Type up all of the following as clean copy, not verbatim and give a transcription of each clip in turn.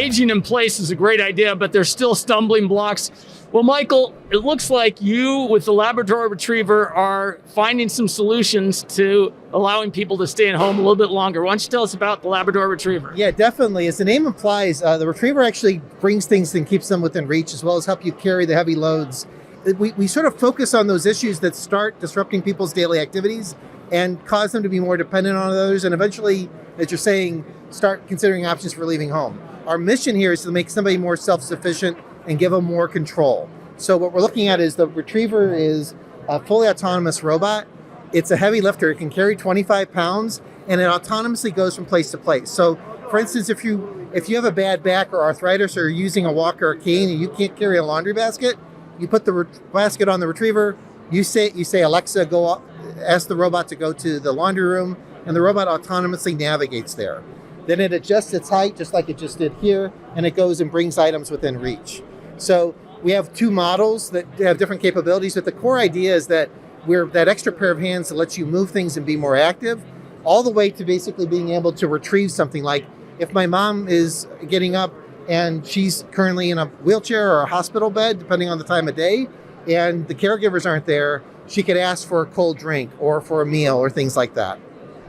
aging in place is a great idea, but there's still stumbling blocks. Well, Michael, it looks like you with the Labrador Retriever are finding some solutions to allowing people to stay at home a little bit longer. Why don't you tell us about the Labrador Retriever? Yeah, definitely. As the name implies, the Retriever actually brings things and keeps them within reach, as well as help you carry the heavy loads. We sort of focus on those issues that start disrupting people's daily activities and cause them to be more dependent on others, and eventually, as you're saying, start considering options for leaving home. Our mission here is to make somebody more self-sufficient and give them more control. So what we're looking at is the Retriever is a fully autonomous robot. It's a heavy lifter. It can carry 25 pounds, and it autonomously goes from place to place. So, for instance, if you have a bad back or arthritis, or you're using a walker or cane and you can't carry a laundry basket, you put the basket on the Retriever. You say, Alexa, ask the robot to go to the laundry room, and the robot autonomously navigates there. Then it adjusts its height, just like it just did here, and it goes and brings items within reach. So we have two models that have different capabilities, but the core idea is that we're that extra pair of hands that lets you move things and be more active, all the way to basically being able to retrieve something. Like if my mom is getting up and she's currently in a wheelchair or a hospital bed, depending on the time of day, and the caregivers aren't there, she could ask for a cold drink or for a meal or things like that.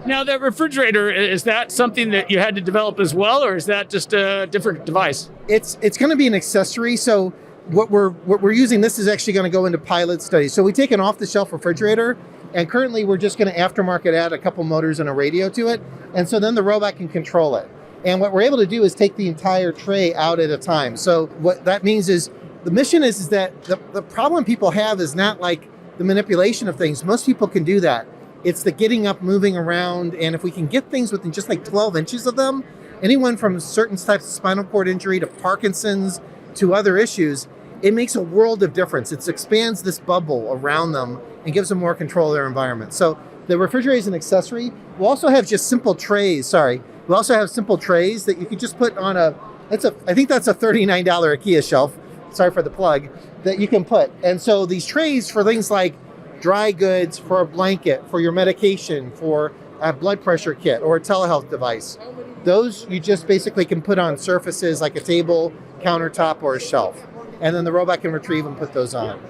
Now, that refrigerator, is that something that you had to develop as well, or is that just a different device? It's going to be an accessory. So what we're using, this is actually going to go into pilot studies. So we take an off-the-shelf refrigerator, and currently we're just going to aftermarket add a couple motors and a radio to it, and so then the robot can control it. And what we're able to do is take the entire tray out at a time. So what that means is the mission is that the problem people have is not like the manipulation of things. Most people can do that. It's the getting up, moving around, and if we can get things within just like 12 inches of them, anyone from certain types of spinal cord injury to Parkinson's to other issues, it makes a world of difference. It expands this bubble around them and gives them more control of their environment. So the refrigerator is an accessory. We'll also have just simple trays, We also have simple trays that you can just put on I think that's a $39 IKEA shelf, sorry for the plug, that you can put. And so these trays for things like dry goods, for a blanket, for your medication, for a blood pressure kit or a telehealth device, those you just basically can put on surfaces like a table, countertop, or a shelf. And then the robot can retrieve and put those on.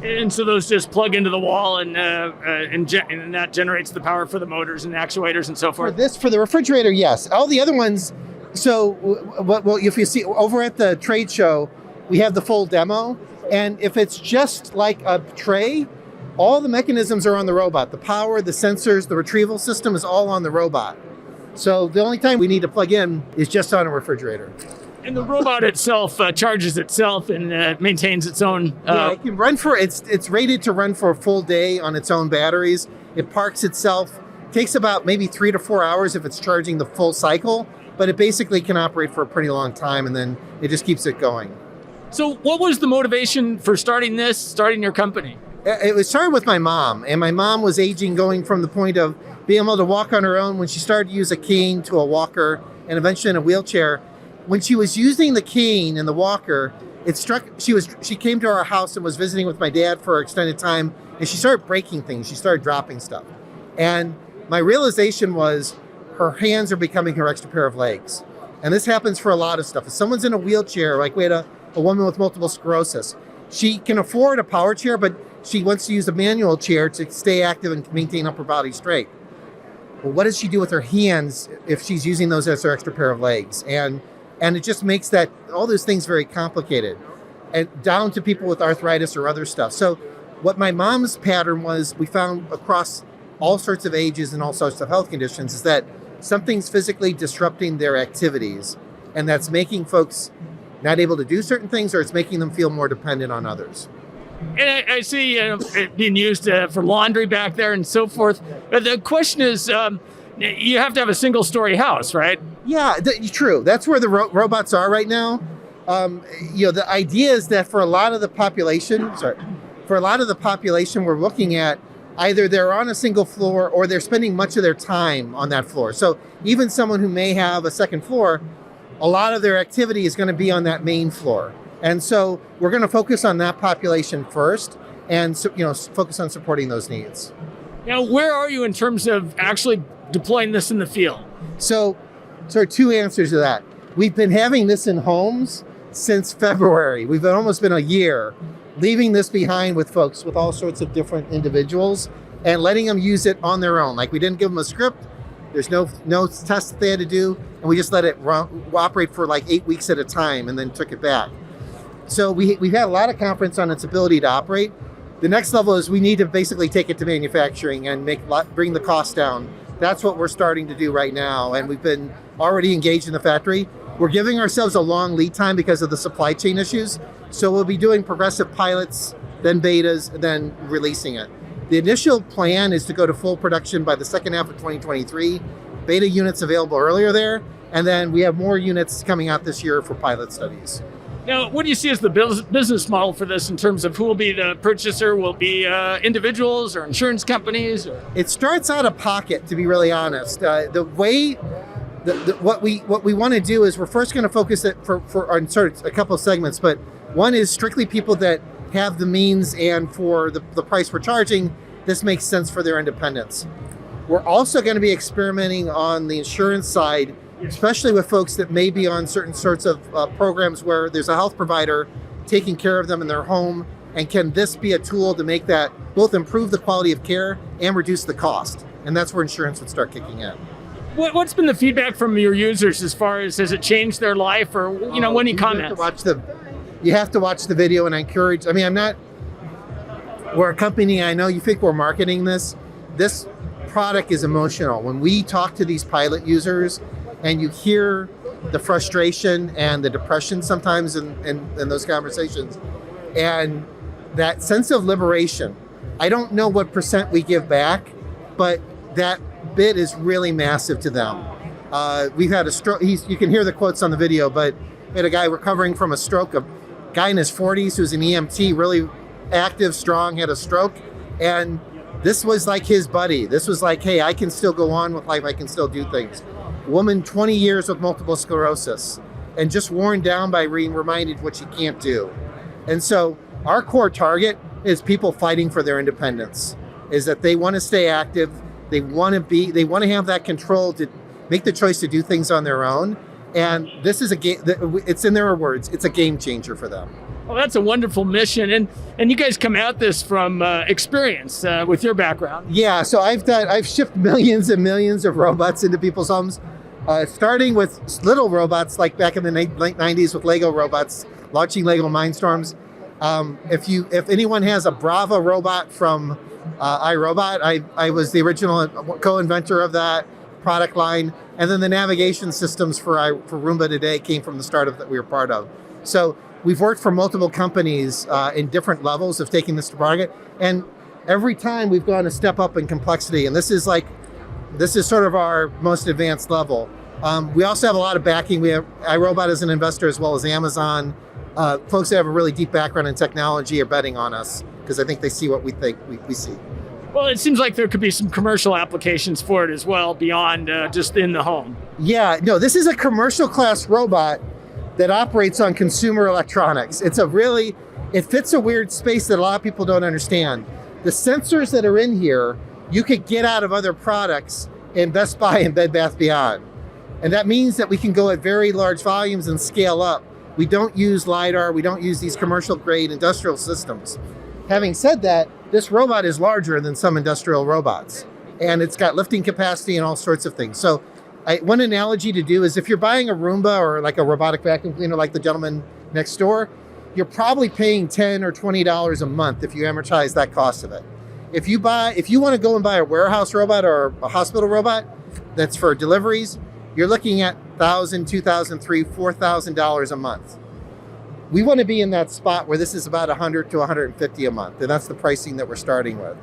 And so those just plug into the wall, and that generates the power for the motors and actuators and so forth? For the refrigerator, yes. All the other ones, so well, if you see over at the trade show, we have the full demo. And if it's just like a tray, all the mechanisms are on the robot. The power, the sensors, the retrieval system is all on the robot. So the only time we need to plug in is just on a refrigerator. And the robot itself charges itself and maintains its own. Yeah, it can run it's rated to run for a full day on its own batteries. It parks itself. Takes about maybe 3 to 4 hours if it's charging the full cycle, but it basically can operate for a pretty long time, and then it just keeps it going. So what was the motivation for starting your company? It started with my mom, and my mom was aging, going from the point of being able to walk on her own when she started to use a cane to a walker and eventually in a wheelchair. When she was using the cane and the walker, she came to our house and was visiting with my dad for an extended time, and she started breaking things. She started dropping stuff. And my realization was her hands are becoming her extra pair of legs. And this happens for a lot of stuff. If someone's in a wheelchair, like we had a woman with multiple sclerosis, she can afford a power chair, but she wants to use a manual chair to stay active and maintain upper body strength. Well, what does she do with her hands if she's using those as her extra pair of legs? And it just makes all those things very complicated, and down to people with arthritis or other stuff. So what my mom's pattern was, we found across all sorts of ages and all sorts of health conditions, is that something's physically disrupting their activities, and that's making folks not able to do certain things, or it's making them feel more dependent on others. And I see it being used for laundry back there and so forth. But the question is, you have to have a single-story house, right? Yeah, true. That's where the robots are right now. The idea is that for a lot of the population, we're looking at either they're on a single floor or they're spending much of their time on that floor. So even someone who may have a second floor, a lot of their activity is going to be on that main floor. And so we're going to focus on that population first, and focus on supporting those needs. Now, where are you in terms of actually deploying this in the field? So two answers to that. we've been having this in homes since February. We've almost been a year leaving this behind with folks, with all sorts of different individuals, and letting them use it on their own. Like, we didn't give them a script. There's no tests that they had to do, and we just let it operate for like 8 weeks at a time and then took it back. So we've had a lot of confidence on its ability to operate. The next level is we need to basically take it to manufacturing and bring the cost down. That's what we're starting to do right now, and we've been already engaged in the factory. We're giving ourselves a long lead time because of the supply chain issues. So we'll be doing progressive pilots, then betas, then releasing it. The initial plan is to go to full production by the second half of 2023. Beta units available earlier there, and then we have more units coming out this year for pilot studies. Now, what do you see as the business model for this in terms of who will be the purchaser? Will it be individuals or insurance companies? Or? It starts out of pocket, to be really honest. What we want to do is we're first going to focus it on sort of a couple of segments, but one is strictly people that have the means, and for the price we're charging, this makes sense for their independence. We're also going to be experimenting on the insurance side, especially with folks that may be on certain sorts of programs where there's a health provider taking care of them in their home, and can this be a tool to make that both improve the quality of care and reduce the cost? And that's where insurance would start kicking in. What's been the feedback from your users as far as, has it changed their life, or any comments? You have to watch the video, and I encourage, we're a company, I know you think we're marketing this. This product is emotional. When we talk to these pilot users and you hear the frustration and the depression sometimes in those conversations, and that sense of liberation, I don't know what percent we give back, but that bit is really massive to them. We've had a stroke, you can hear the quotes on the video, but we had a guy recovering from a stroke, a guy in his 40s who's an EMT, really active, strong, had a stroke, and this was like his buddy. This was like, hey, I can still go on with life, I can still do things. Woman, 20 years with multiple sclerosis, and just worn down by being reminded what she can't do. And so our core target is people fighting for their independence, is that they want to stay active, they want to have that control to make the choice to do things on their own. And this is it's in their words, it's a game changer for them. Well, that's a wonderful mission, and you guys come at this from experience with your background. Yeah, so I've shipped millions and millions of robots into people's homes, starting with little robots like back in the late 90s with Lego robots, launching Lego Mindstorms. If anyone has a Brava robot from iRobot, I was the original co-inventor of that product line, and then the navigation systems for Roomba today came from the startup that we were part of. So we've worked for multiple companies in different levels of taking this to market, and every time we've gone a step up in complexity, and this is sort of our most advanced level. We also have a lot of backing. We have iRobot as an investor, as well as Amazon. Folks that have a really deep background in technology are betting on us because I think they see what we think we see. Well, it seems like there could be some commercial applications for it as well, beyond just in the home. Yeah, no, this is a commercial class robot that operates on consumer electronics. It fits a weird space that a lot of people don't understand. The sensors that are in here, you could get out of other products in Best Buy and Bed Bath Beyond. And that means that we can go at very large volumes and scale up. We don't use LiDAR, we don't use these commercial grade industrial systems. Having said that, this robot is larger than some industrial robots, and it's got lifting capacity and all sorts of things. So one analogy to do is if you're buying a Roomba or like a robotic vacuum cleaner like the gentleman next door, you're probably paying $10 or $20 a month if you amortize that cost of it. If you want to go and buy a warehouse robot or a hospital robot that's for deliveries, you're looking at $1,000, $2,000, $3,000, $4,000 a month. We want to be in that spot where this is about $100 to $150 a month, and that's the pricing that we're starting with.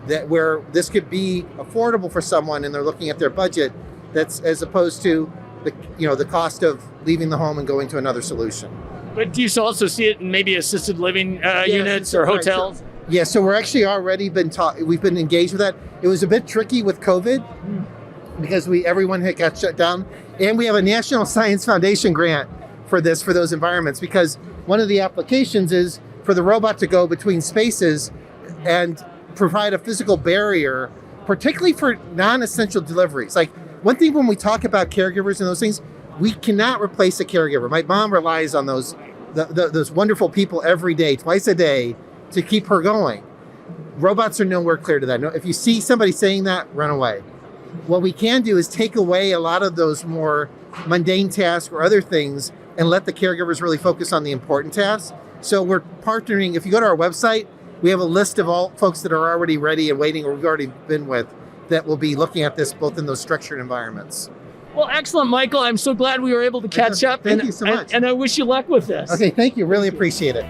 That where this could be affordable for someone, and they're looking at their budget. That's as opposed to the cost of leaving the home and going to another solution. But do you also see it in maybe assisted living units or hotels? Right. Yeah, so we're actually already we've been engaged with that. It was a bit tricky with COVID because everyone had got shut down, and we have a National Science Foundation grant for those environments, because one of the applications is for the robot to go between spaces and provide a physical barrier, particularly for non-essential deliveries. Like, one thing when we talk about caregivers and those things, We cannot replace a caregiver. My mom relies on those wonderful people every day, twice a day, to keep her going. Robots are nowhere clear to that. No, if you see somebody saying that, run away. What we can do is take away a lot of those more mundane tasks or other things and let the caregivers really focus on the important tasks. So we're partnering. If you go to our website, we have a list of all folks that are already ready and waiting, or we've already been with, that will be looking at this both in those structured environments. Well, excellent, Michael. I'm so glad we were able to catch up. Thank you so much. And I wish you luck with this. Okay, thank you. Really appreciate it.